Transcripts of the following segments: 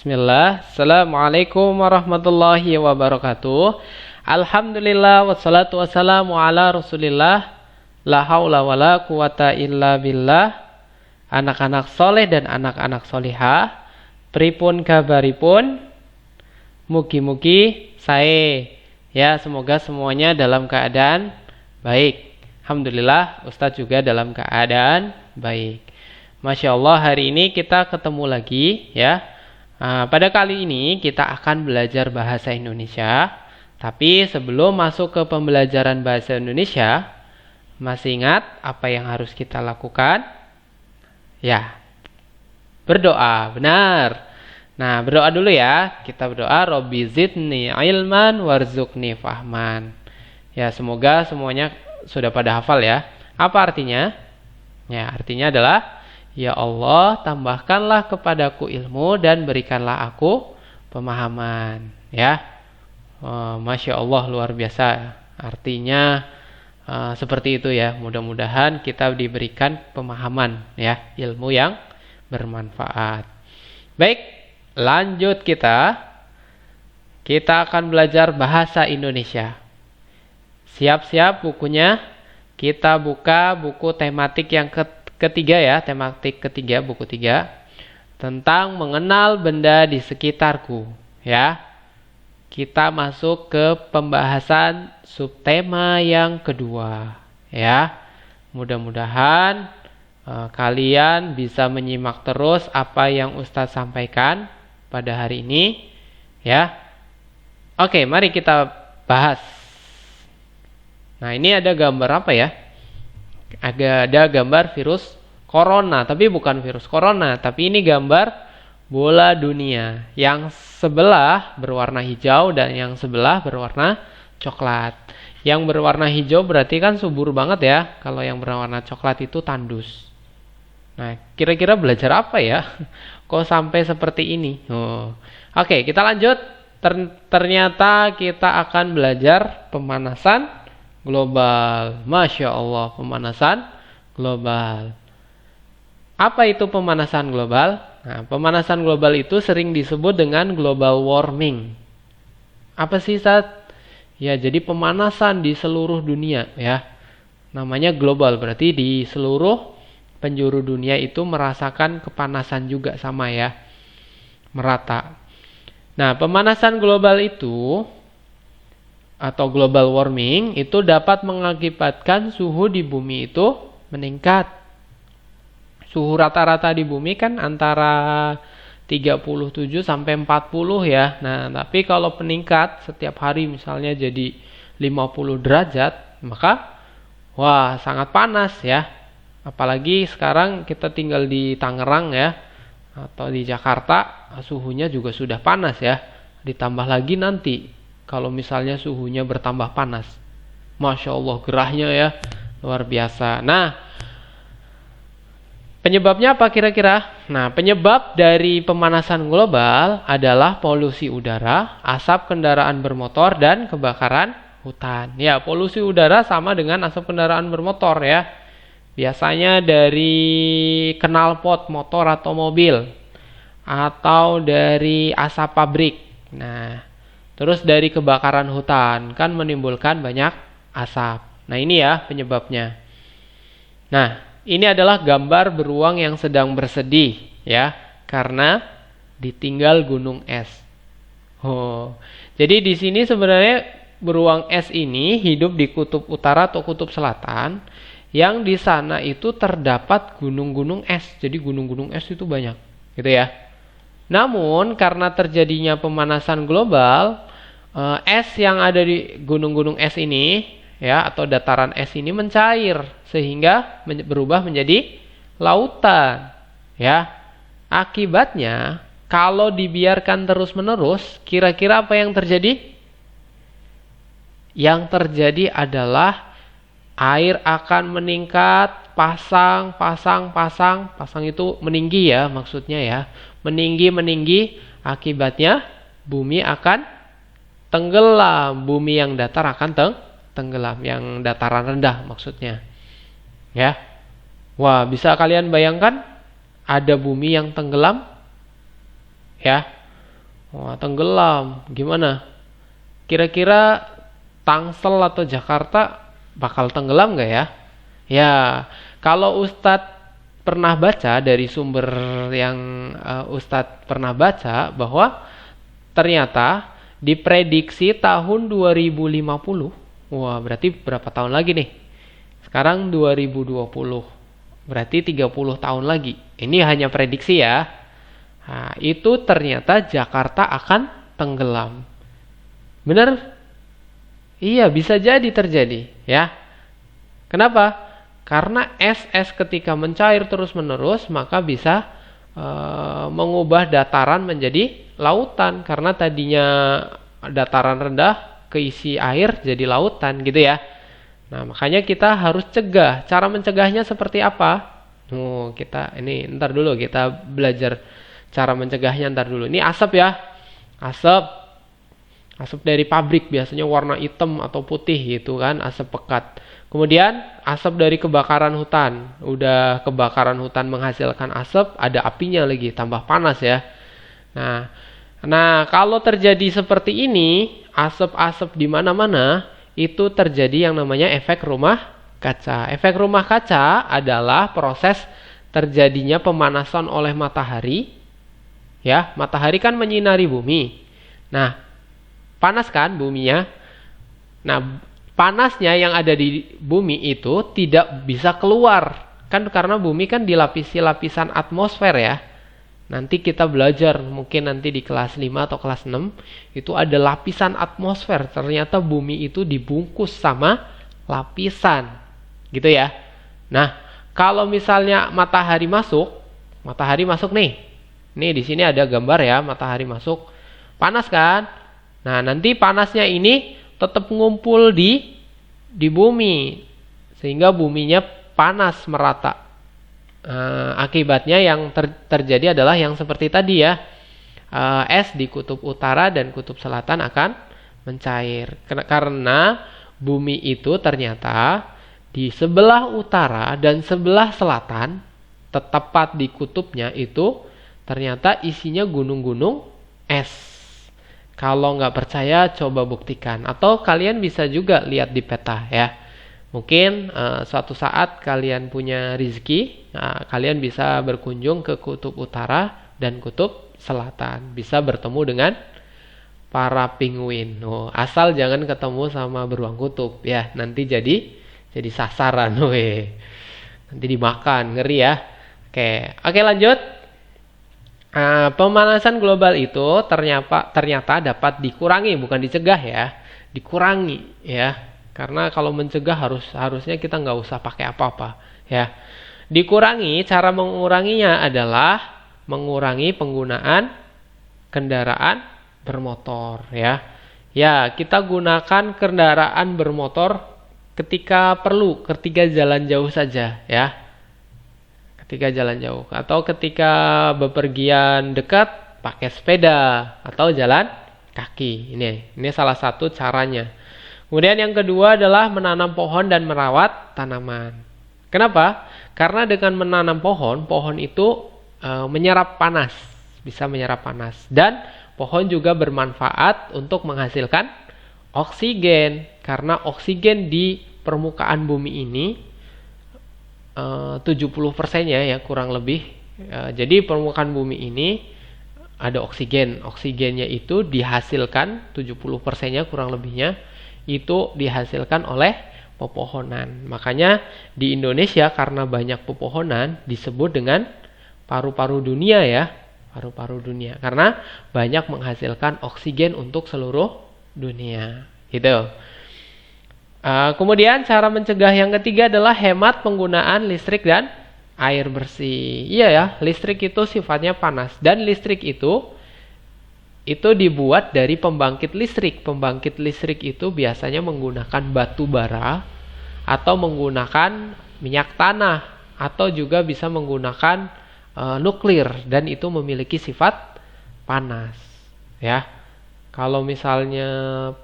Bismillah. Assalamualaikum warahmatullahi wabarakatuh. Alhamdulillah wassalatu wassalamu ala Rasulillah. La haula wala quwata illa billah. Anak-anak soleh dan anak-anak solihah, pripun kabaripun? Mugi-mugi sae. Ya, semoga semuanya dalam keadaan baik. Alhamdulillah, Ustadz juga dalam keadaan baik. Masya Allah, hari ini kita ketemu lagi ya. Pada kali ini kita akan belajar bahasa Indonesia. Tapi sebelum masuk ke pembelajaran bahasa Indonesia, masih ingat apa yang harus kita lakukan? Ya, berdoa, benar. Nah, berdoa dulu ya. Kita berdoa, Robbi zidni ilman warzuqni fahman. Ya, semoga semuanya sudah pada hafal ya. Apa artinya? Ya, artinya adalah, ya Allah, tambahkanlah kepadaku ilmu dan berikanlah aku pemahaman. Ya, Masya Allah, luar biasa. Artinya seperti itu ya. Mudah-mudahan kita diberikan pemahaman, ya, ilmu yang bermanfaat. Baik, lanjut kita. Kita akan belajar bahasa Indonesia. Siap-siap bukunya. Kita buka buku tematik yang ketiga ya, tematik ketiga, buku 3 tentang mengenal benda di sekitarku ya. Kita masuk ke pembahasan subtema yang kedua ya. Mudah-mudahan kalian bisa menyimak terus apa yang Ustadz sampaikan pada hari ini ya. Oke, mari kita bahas. Nah, ini ada gambar apa ya? Ada gambar virus corona, tapi bukan virus corona, tapi ini gambar bola dunia. Yang sebelah berwarna hijau dan yang sebelah berwarna coklat. Yang berwarna hijau berarti kan subur banget ya. Kalau yang berwarna coklat itu tandus. Nah, kira-kira belajar apa ya? Kok sampai seperti ini? Oke, kita lanjut. Ternyata kita akan belajar pemanasan global. Masya Allah, pemanasan global. Apa itu pemanasan global? Nah, pemanasan global itu sering disebut dengan global warming. Apa sih, Ustaz? Ya, jadi pemanasan di seluruh dunia ya. Namanya global, berarti di seluruh penjuru dunia itu merasakan kepanasan juga sama ya. Merata. Nah, pemanasan global itu atau global warming itu dapat mengakibatkan suhu di bumi itu meningkat. Suhu rata-rata di bumi kan antara 37 sampai 40 ya. Nah, tapi kalau meningkat setiap hari misalnya jadi 50 derajat, maka wah, sangat panas ya. Apalagi sekarang kita tinggal di Tangerang ya, atau di Jakarta, suhunya juga sudah panas ya. Ditambah lagi nanti kalau misalnya suhunya bertambah panas. Masya Allah, gerahnya ya. Luar biasa. Nah, penyebabnya apa kira-kira? Nah, penyebab dari pemanasan global adalah polusi udara, asap kendaraan bermotor, dan kebakaran hutan. Ya, polusi udara sama dengan asap kendaraan bermotor ya. Biasanya dari knalpot motor atau mobil. Atau dari asap pabrik. Nah, terus dari kebakaran hutan, kan menimbulkan banyak asap. Nah, ini ya penyebabnya. Nah, ini adalah gambar beruang yang sedang bersedih ya, karena ditinggal gunung es. Jadi di sini sebenarnya beruang es ini hidup di kutub utara atau kutub selatan, yang di sana itu terdapat gunung-gunung es. Jadi gunung-gunung es itu banyak, gitu ya. Namun karena terjadinya pemanasan global, es yang ada di gunung-gunung es ini ya, atau dataran es ini mencair sehingga berubah menjadi lautan ya. Akibatnya kalau dibiarkan terus-menerus, kira-kira apa yang terjadi? Yang terjadi adalah air akan meningkat, pasang itu meninggi ya, maksudnya ya. Meninggi, akibatnya bumi akan tenggelam. Bumi yang datar akan tenggelam, yang dataran rendah maksudnya. Ya. Wah, bisa kalian bayangkan ada bumi yang tenggelam? Ya. Wah, tenggelam. Gimana? Kira-kira Tangsel atau Jakarta bakal tenggelam nggak ya? Ya, kalau Ustadz pernah baca dari sumber yang Ustadz pernah baca bahwa ternyata diprediksi tahun 2050. Wah, berarti berapa tahun lagi nih? Sekarang 2020. Berarti 30 tahun lagi. Ini hanya prediksi ya. Nah, itu ternyata Jakarta akan tenggelam. Benar? Iya, bisa jadi terjadi, ya. Kenapa? Karena es ketika mencair terus-menerus, maka bisa mengubah dataran menjadi lautan. Karena tadinya dataran rendah keisi air jadi lautan, gitu ya. Nah, makanya kita harus cegah. Cara mencegahnya seperti apa? Kita ini ntar dulu kita belajar cara mencegahnya ntar dulu. Ini asap ya. Asap dari pabrik biasanya warna hitam atau putih gitu kan, asap pekat. Kemudian asap dari kebakaran hutan. Udah kebakaran hutan menghasilkan asap, ada apinya lagi, tambah panas ya. Nah, kalau terjadi seperti ini, asap-asap di mana-mana, itu terjadi yang namanya efek rumah kaca. Efek rumah kaca adalah proses terjadinya pemanasan oleh matahari. Ya, matahari kan menyinari bumi. Nah, panas kan buminya. Nah, panasnya yang ada di bumi itu tidak bisa keluar. Kan karena bumi kan dilapisi lapisan atmosfer ya. Nanti kita belajar mungkin nanti di kelas 5 atau kelas 6 itu ada lapisan atmosfer. Ternyata bumi itu dibungkus sama lapisan. Gitu ya. Nah, kalau misalnya matahari masuk nih. Nih di sini ada gambar ya, matahari masuk. Panas kan? Nah, nanti panasnya ini tetap ngumpul di bumi sehingga buminya panas merata. Akibatnya yang terjadi adalah yang seperti tadi ya. Es di kutub utara dan kutub selatan akan mencair. Karena bumi itu ternyata di sebelah utara dan sebelah selatan, tepat di kutubnya itu ternyata isinya gunung-gunung es. Kalau nggak percaya, coba buktikan. Atau kalian bisa juga lihat di peta ya. Mungkin suatu saat kalian punya rezeki, kalian bisa berkunjung ke kutub utara dan kutub selatan. Bisa bertemu dengan para penguin. Asal jangan ketemu sama beruang kutub ya. Nanti jadi sasaran. Nanti dimakan, ngeri ya. Oke lanjut. Pemanasan global itu ternyata dapat dikurangi, bukan dicegah ya, dikurangi ya. Karena kalau mencegah harusnya kita nggak usah pakai apa-apa ya. Dikurangi, cara menguranginya adalah mengurangi penggunaan kendaraan bermotor ya. Ya, kita gunakan kendaraan bermotor ketika perlu, ketika jalan jauh saja ya. Ketika jalan jauh atau ketika bepergian dekat pakai sepeda atau jalan kaki. Ini salah satu caranya. Kemudian yang kedua adalah menanam pohon dan merawat tanaman. Kenapa? Karena dengan menanam pohon itu menyerap panas, bisa menyerap panas, dan pohon juga bermanfaat untuk menghasilkan oksigen. Karena oksigen di permukaan bumi ini 70%-nya ya kurang lebih. Jadi permukaan bumi ini ada oksigen. Oksigennya itu dihasilkan 70%-nya kurang lebihnya itu dihasilkan oleh pepohonan. Makanya di Indonesia karena banyak pepohonan disebut dengan paru-paru dunia ya. Paru-paru dunia karena banyak menghasilkan oksigen untuk seluruh dunia. Gitu. Kemudian cara mencegah yang ketiga adalah hemat penggunaan listrik dan air bersih. Iya ya, listrik itu sifatnya panas dan listrik itu dibuat dari pembangkit listrik. Pembangkit listrik itu biasanya menggunakan batu bara atau menggunakan minyak tanah atau juga bisa menggunakan nuklir dan itu memiliki sifat panas. Ya, kalau misalnya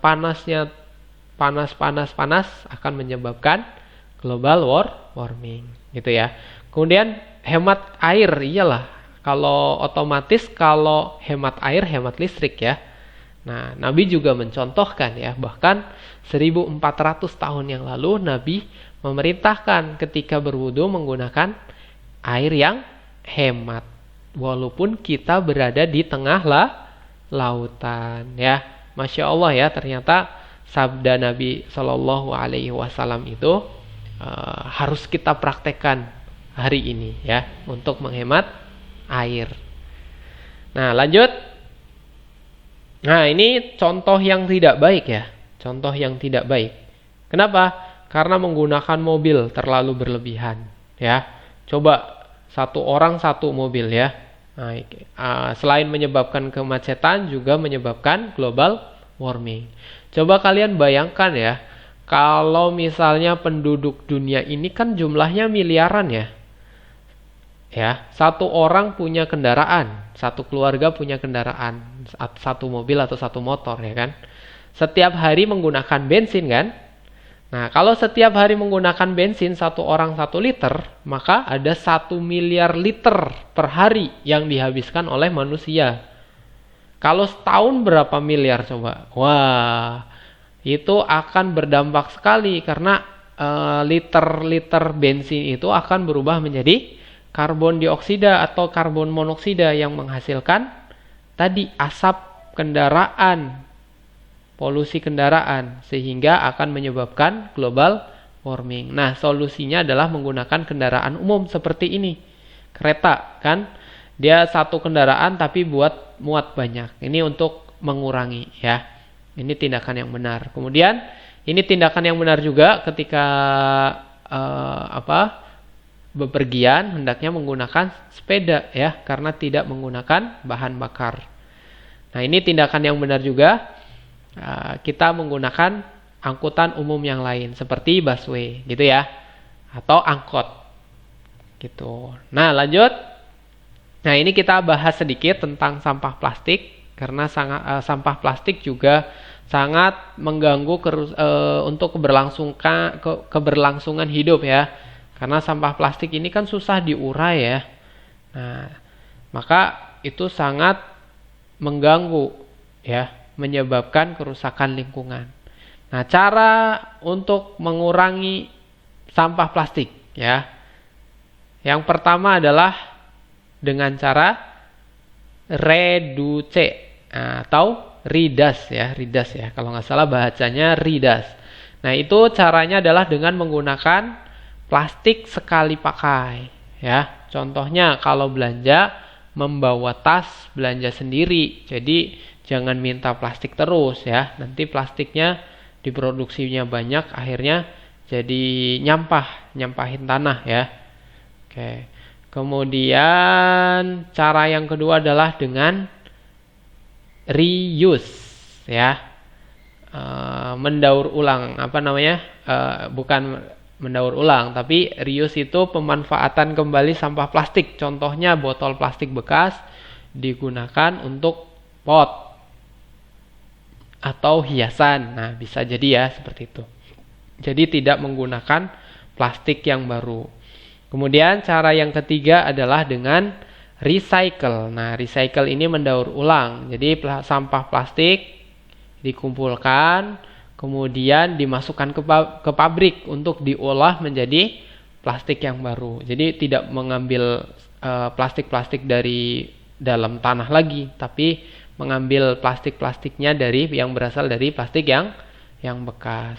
panasnya panas akan menyebabkan global warming gitu ya. Kemudian hemat air, iyalah Kalau otomatis kalau hemat air, hemat listrik ya. Nah, Nabi juga mencontohkan ya, bahkan 1400 tahun yang lalu Nabi memerintahkan ketika berwudu menggunakan air yang hemat. Walaupun kita berada di tengah lautan ya. Masya Allah ya, ternyata sabda Nabi Shallallahu Alaihi Wasallam itu harus kita praktekkan hari ini ya, untuk menghemat air. Nah, lanjut. Nah, ini contoh yang tidak baik ya. Contoh yang tidak baik. Kenapa? Karena menggunakan mobil terlalu berlebihan ya. Coba satu orang satu mobil ya. Nah, selain menyebabkan kemacetan juga menyebabkan global warming. Coba kalian bayangkan ya, kalau misalnya penduduk dunia ini kan jumlahnya miliaran ya. Ya, satu orang punya kendaraan, satu keluarga punya kendaraan, satu mobil atau satu motor ya kan. Setiap hari menggunakan bensin kan. Nah, kalau setiap hari menggunakan bensin satu orang 1 liter, maka ada 1 miliar liter per hari yang dihabiskan oleh manusia. Kalau setahun berapa miliar coba? Wah, itu akan berdampak sekali karena liter-liter bensin itu akan berubah menjadi karbon dioksida atau karbon monoksida yang menghasilkan tadi asap kendaraan, polusi kendaraan, sehingga akan menyebabkan global warming. Nah, solusinya adalah menggunakan kendaraan umum seperti ini. Kereta kan, dia satu kendaraan tapi muat banyak. Ini untuk mengurangi ya. Ini tindakan yang benar. Kemudian ini tindakan yang benar juga ketika bepergian hendaknya menggunakan sepeda ya, karena tidak menggunakan bahan bakar. Nah, ini tindakan yang benar juga. Kita menggunakan angkutan umum yang lain seperti busway gitu ya, atau angkot gitu. Nah, lanjut. Nah, ini kita bahas sedikit tentang sampah plastik karena sampah plastik juga sangat mengganggu untuk keberlangsungan hidup ya. Karena sampah plastik ini kan susah diurai ya. Nah, maka itu sangat mengganggu ya, menyebabkan kerusakan lingkungan. Nah, cara untuk mengurangi sampah plastik ya. Yang pertama adalah dengan cara reduce atau ridas ya, kalau nggak salah bahasanya ridas. Nah, itu caranya adalah dengan menggunakan plastik sekali pakai ya. Contohnya kalau belanja membawa tas belanja sendiri. Jadi jangan minta plastik terus ya. Nanti plastiknya diproduksinya banyak, akhirnya jadi nyampahin tanah ya. Oke. Kemudian cara yang kedua adalah dengan reuse ya. Mendaur ulang, bukan mendaur ulang, tapi reuse itu pemanfaatan kembali sampah plastik. Contohnya botol plastik bekas digunakan untuk pot atau hiasan. Nah, bisa jadi ya seperti itu. Jadi tidak menggunakan plastik yang baru. Kemudian cara yang ketiga adalah dengan recycle. Nah, recycle ini mendaur ulang. Jadi sampah plastik dikumpulkan, kemudian dimasukkan ke pabrik untuk diolah menjadi plastik yang baru. Jadi tidak mengambil plastik-plastik dari dalam tanah lagi, tapi mengambil plastik-plastiknya yang berasal dari plastik yang bekas.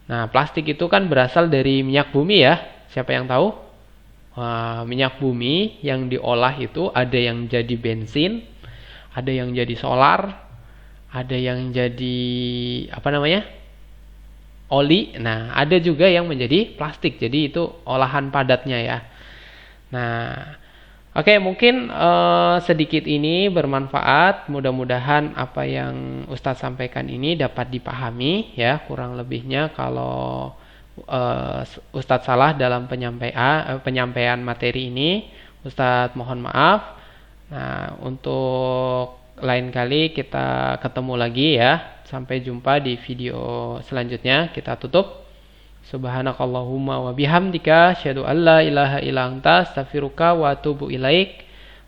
Nah, plastik itu kan berasal dari minyak bumi ya. Siapa yang tahu? Minyak bumi yang diolah itu ada yang jadi bensin, ada yang jadi solar, ada yang jadi oli. Nah, ada juga yang menjadi plastik. Jadi itu olahan padatnya ya. Nah, oke, mungkin sedikit ini bermanfaat. Mudah-mudahan apa yang Ustadz sampaikan ini dapat dipahami ya. Kurang lebihnya kalau Ustadz salah dalam penyampaian materi ini, Ustadz mohon maaf. Nah, untuk lain kali kita ketemu lagi ya. Sampai jumpa di video selanjutnya. Kita tutup. Subhanakallahumma wa bihamdika asyhadu an la ilaha illa anta astaghfiruka wa atubu ilaik.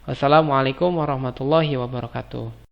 Wassalamualaikum warahmatullahi wabarakatuh.